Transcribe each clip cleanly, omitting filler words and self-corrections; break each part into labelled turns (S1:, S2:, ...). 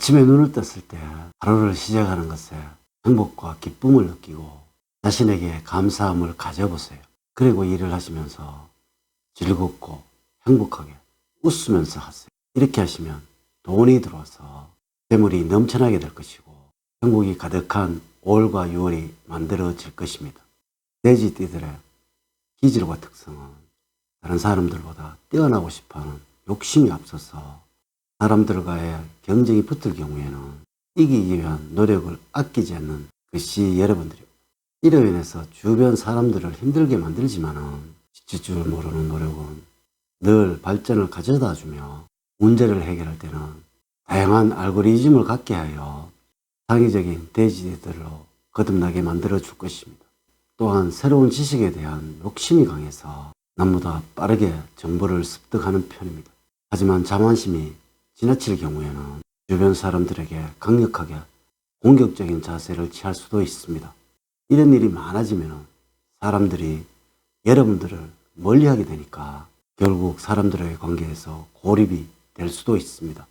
S1: 아침에 눈을 떴을 때 하루를 시작하는 것에 행복과 기쁨을 느끼고 자신에게 감사함을 가져보세요. 그리고 일을 하시면서 즐겁고 행복하게 웃으면서 하세요. 이렇게 하시면 돈이 들어와서 재물이 넘쳐나게 될 것이고 행복이 가득한 5월과 6월이 만들어질 것입니다. 돼지띠들의 기질과 특성은 다른 사람들보다 뛰어나고 싶어하는 욕심이 앞서서 사람들과의 경쟁이 붙을 경우에는 이기기 위한 노력을 아끼지 않는 것이 여러분들입니다. 이로 인해서 주변 사람들을 힘들게 만들지만은 지칠 줄 모르는 노력은 늘 발전을 가져다 주며 문제를 해결할 때는 다양한 알고리즘을 갖게 하여 창의적인 돼지들로 거듭나게 만들어 줄 것입니다. 또한 새로운 지식에 대한 욕심이 강해서 남보다 빠르게 정보를 습득하는 편입니다. 하지만 자만심이 지나칠 경우에는 주변 사람들에게 강력하게 공격적인 자세를 취할 수도 있습니다. 이런 일이 많아지면 사람들이 여러분들을 멀리하게 되니까 결국 사람들의 관계에서 고립이 될 수도 있습니다.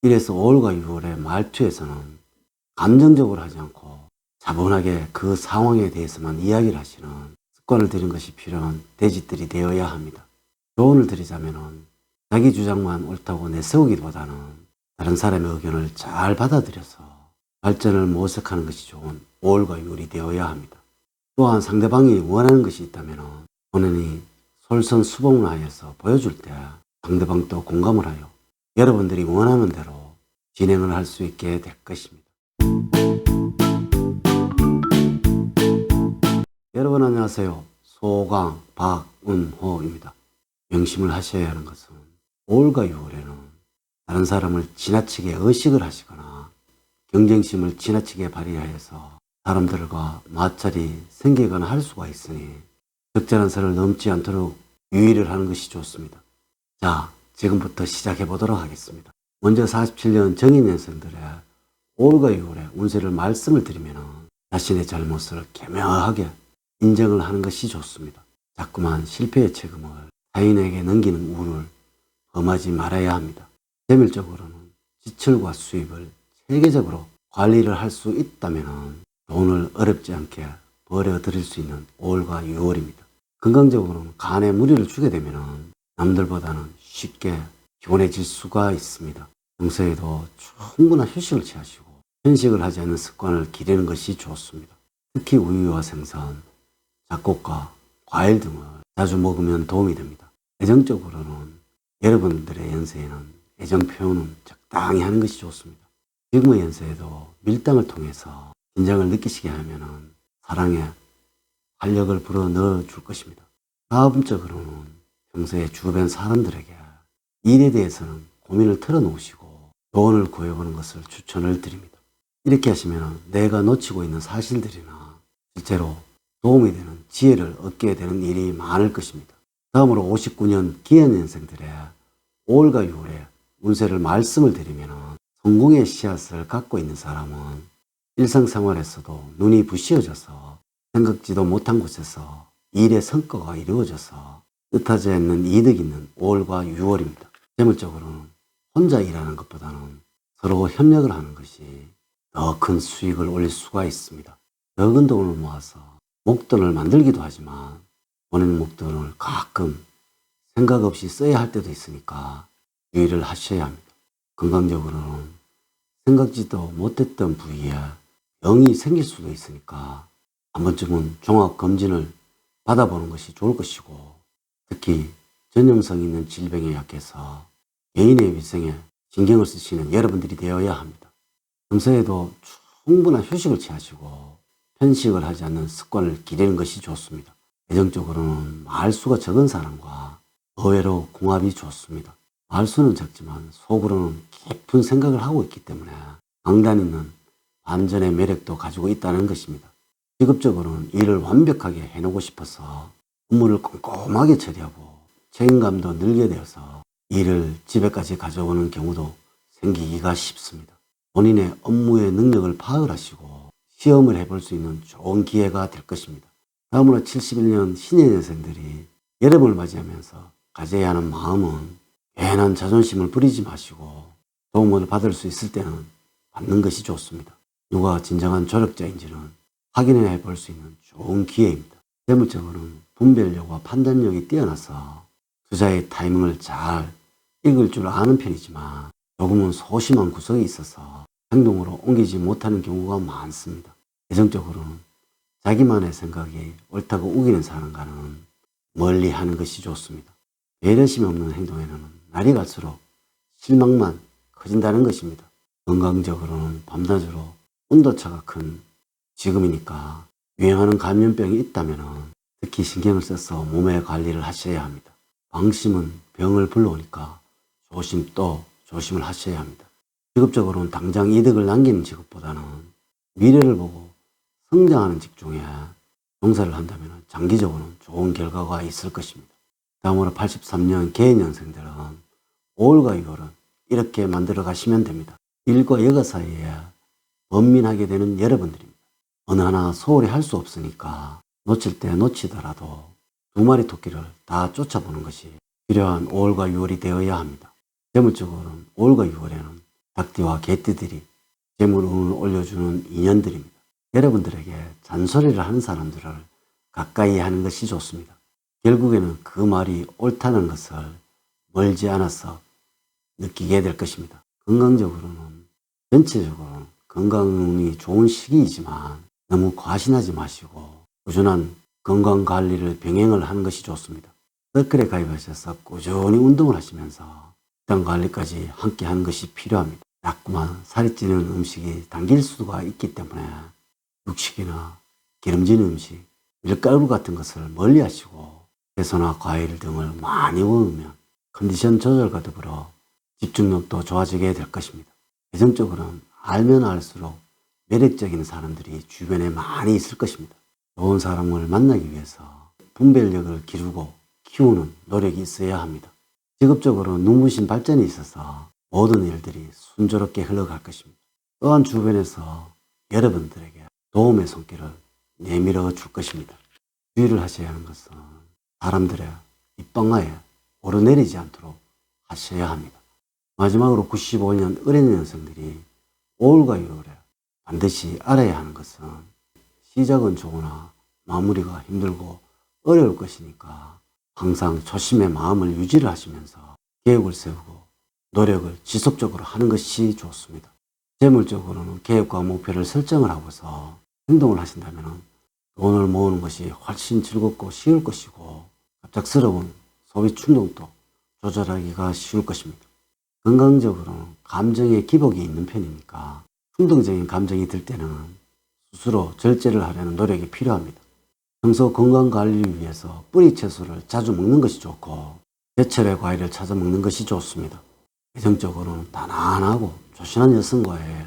S1: 이래서 5월과 6월의 말투에서는 감정적으로 하지 않고 차분하게 그 상황에 대해서만 이야기를 하시는 습관을 들인 것이 필요한 돼지들이 되어야 합니다. 조언을 드리자면 자기 주장만 옳다고 내세우기보다는 다른 사람의 의견을 잘 받아들여서 발전을 모색하는 것이 좋은 5월과 6월이 되어야 합니다. 또한 상대방이 원하는 것이 있다면 본인이 솔선수범하여서 보여줄 때 상대방도 공감을 하여 여러분들이 원하는 대로 진행을 할 수 있게 될 것입니다. 여러분 안녕하세요. 소강 박은호입니다. 명심을 하셔야 하는 것은 5월과 6월에는 다른 사람을 지나치게 의식을 하시거나 경쟁심을 지나치게 발휘하여서 사람들과 마찰이 생기거나 할 수가 있으니 적절한 선을 넘지 않도록 유의를 하는 것이 좋습니다. 자, 지금부터 시작해 보도록 하겠습니다. 먼저 47년 정인년생들의 5월과 6월의 운세를 말씀을 드리면 자신의 잘못을 교묘하게 인정을 하는 것이 좋습니다. 자꾸만 실패의 책임을 타인에게 넘기는 우를 범하지 말아야 합니다. 재물적으로는 지출과 수입을 체계적으로 관리를 할 수 있다면 돈을 어렵지 않게 벌어들일 수 있는 5월과 6월입니다. 건강적으로는 간에 무리를 주게 되면 남들보다는 쉽게 피곤해질 수가 있습니다. 평소에도 충분한 휴식을 취하시고 편식을 하지 않는 습관을 기르는 것이 좋습니다. 특히 우유와 생선, 잡곡과 과일 등을 자주 먹으면 도움이 됩니다. 애정적으로는 여러분들의 연세에는 애정 표현은 적당히 하는 것이 좋습니다. 지금의 연세에도 밀당을 통해서 긴장을 느끼시게 하면 사랑에 활력을 불어 넣어 줄 것입니다. 다음적으로는 평소에 주변 사람들에게 일에 대해서는 고민을 털어놓으시고 조언을 구해보는 것을 추천을 드립니다. 이렇게 하시면 내가 놓치고 있는 사실들이나 실제로 도움이 되는 지혜를 얻게 되는 일이 많을 것입니다. 다음으로 59년 기해년생들의 5월과 6월에 운세를 말씀을 드리면 성공의 씨앗을 갖고 있는 사람은 일상생활에서도 눈이 부시어져서 생각지도 못한 곳에서 일의 성과가 이루어져서 뜻하지 않는 이득이 있는 5월과 6월입니다. 재물적으로는 혼자 일하는 것보다는 서로 협력을 하는 것이 더 큰 수익을 올릴 수가 있습니다. 적은 돈을 모아서 목돈을 만들기도 하지만 본인 목돈을 가끔 생각 없이 써야 할 때도 있으니까 유의를 하셔야 합니다. 건강적으로는 생각지도 못했던 부위에 병이 생길 수도 있으니까 한 번쯤은 종합검진을 받아보는 것이 좋을 것이고 특히 전염성 있는 질병에 약해서 개인의 위생에 신경을 쓰시는 여러분들이 되어야 합니다. 평소에도 충분한 휴식을 취하시고 편식을 하지 않는 습관을 기르는 것이 좋습니다. 애정적으로는 말수가 적은 사람과 의외로 궁합이 좋습니다. 말수는 적지만 속으로는 깊은 생각을 하고 있기 때문에 강단 있는 반전의 매력도 가지고 있다는 것입니다. 직업적으로는 일을 완벽하게 해놓고 싶어서 업무를 꼼꼼하게 처리하고 책임감도 늘게 되어서 일을 집에까지 가져오는 경우도 생기기가 쉽습니다. 본인의 업무의 능력을 파악을 하시고 시험을 해볼 수 있는 좋은 기회가 될 것입니다. 다음으로 71년 신해년생들이 여름을 맞이하면서 가져야 하는 마음은 괜한 자존심을 부리지 마시고 도움을 받을 수 있을 때는 받는 것이 좋습니다. 누가 진정한 조력자인지는 확인해 볼 수 있는 좋은 기회입니다. 재물적으로는 분별력과 판단력이 뛰어나서 투자의 타이밍을 잘 읽을 줄 아는 편이지만 조금은 소심한 구석이 있어서 행동으로 옮기지 못하는 경우가 많습니다. 예정적으로는 자기만의 생각이 옳다고 우기는 사람과는 멀리 하는 것이 좋습니다. 배려심 없는 행동에는 날이 갈수록 실망만 커진다는 것입니다. 건강적으로는 밤낮으로 온도차가 큰 지금이니까 유행하는 감염병이 있다면 특히 신경을 써서 몸의 관리를 하셔야 합니다. 방심은 병을 불러오니까 조심 또 조심을 하셔야 합니다. 직업적으로는 당장 이득을 남기는 직업보다는 미래를 보고 성장하는 직종에 종사를 한다면 장기적으로는 좋은 결과가 있을 것입니다. 다음으로 83년 개인년생들은 5월과 6월은 이렇게 만들어 가시면 됩니다. 일과 여가 사이에 번민하게 되는 여러분들입니다. 어느 하나 소홀히 할 수 없으니까 놓칠 때 놓치더라도 두 마리 토끼를 다 쫓아보는 것이 필요한 5월과 6월이 되어야 합니다. 재물적으로는 5월과 6월에는 닭띠와 개띠들이 재물운을 올려주는 인연들입니다. 여러분들에게 잔소리를 하는 사람들을 가까이 하는 것이 좋습니다. 결국에는 그 말이 옳다는 것을 멀지 않아서 느끼게 될 것입니다. 건강적으로는 전체적으로 건강운이 좋은 시기이지만 너무 과신하지 마시고 꾸준한 건강관리를 병행을 하는 것이 좋습니다. 서클에 가입하셔서 꾸준히 운동을 하시면서 식단관리까지 함께 하는 것이 필요합니다. 자꾸만 살이 찌는 음식이 당길 수가 있기 때문에 육식이나 기름진 음식, 밀가루 같은 것을 멀리 하시고 채소나 과일 등을 많이 먹으면 컨디션 조절과 더불어 집중력도 좋아지게 될 것입니다. 예정적으로는 알면 알수록 매력적인 사람들이 주변에 많이 있을 것입니다. 좋은 사람을 만나기 위해서 분별력을 기르고 키우는 노력이 있어야 합니다. 직업적으로 눈부신 발전이 있어서 모든 일들이 순조롭게 흘러갈 것입니다. 또한 주변에서 여러분들에게 도움의 손길을 내밀어 줄 것입니다. 주의를 하셔야 하는 것은 사람들의 입방아에 오르내리지 않도록 하셔야 합니다. 마지막으로 95년 을해년생들이 5월과 6월에 반드시 알아야 하는 것은 시작은 좋으나 마무리가 힘들고 어려울 것이니까 항상 초심의 마음을 유지를 하시면서 계획을 세우고 노력을 지속적으로 하는 것이 좋습니다. 재물적으로는 계획과 목표를 설정을 하고서 행동을 하신다면 돈을 모으는 것이 훨씬 즐겁고 쉬울 것이고 갑작스러운 소비 충동도 조절하기가 쉬울 것입니다. 건강적으로는 감정의 기복이 있는 편이니까 충동적인 감정이 들 때는 스스로 절제를 하려는 노력이 필요합니다. 평소 건강관리를 위해서 뿌리 채소를 자주 먹는 것이 좋고 제철의 과일을 찾아 먹는 것이 좋습니다. 개성적으로는 단단하고 조신한 여성과의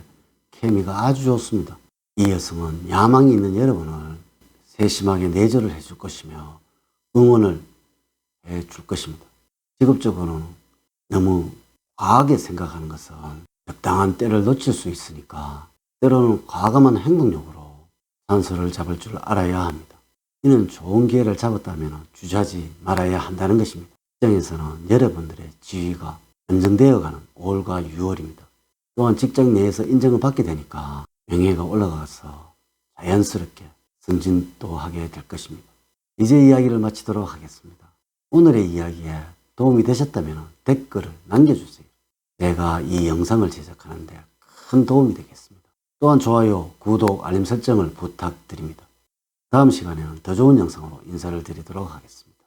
S1: 케미가 아주 좋습니다. 이 여성은 야망이 있는 여러분을 세심하게 내조를 해줄 것이며 응원을 해줄 것입니다. 직업적으로는 너무 과하게 생각하는 것은 적당한 때를 놓칠 수 있으니까 때로는 과감한 행동력으로 산소를 잡을 줄 알아야 합니다. 이는 좋은 기회를 잡았다면 주저하지 말아야 한다는 것입니다. 직장에서는 여러분들의 지위가 안정되어가는 5월과 6월입니다. 또한 직장 내에서 인정을 받게 되니까 명예가 올라가서 자연스럽게 승진도 하게 될 것입니다. 이제 이야기를 마치도록 하겠습니다. 오늘의 이야기에 도움이 되셨다면 댓글을 남겨주세요. 제가 이 영상을 제작하는 데 큰 도움이 되겠습니다. 또한 좋아요, 구독, 알림 설정을 부탁드립니다. 다음 시간에는 더 좋은 영상으로 인사를 드리도록 하겠습니다.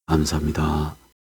S1: 감사합니다.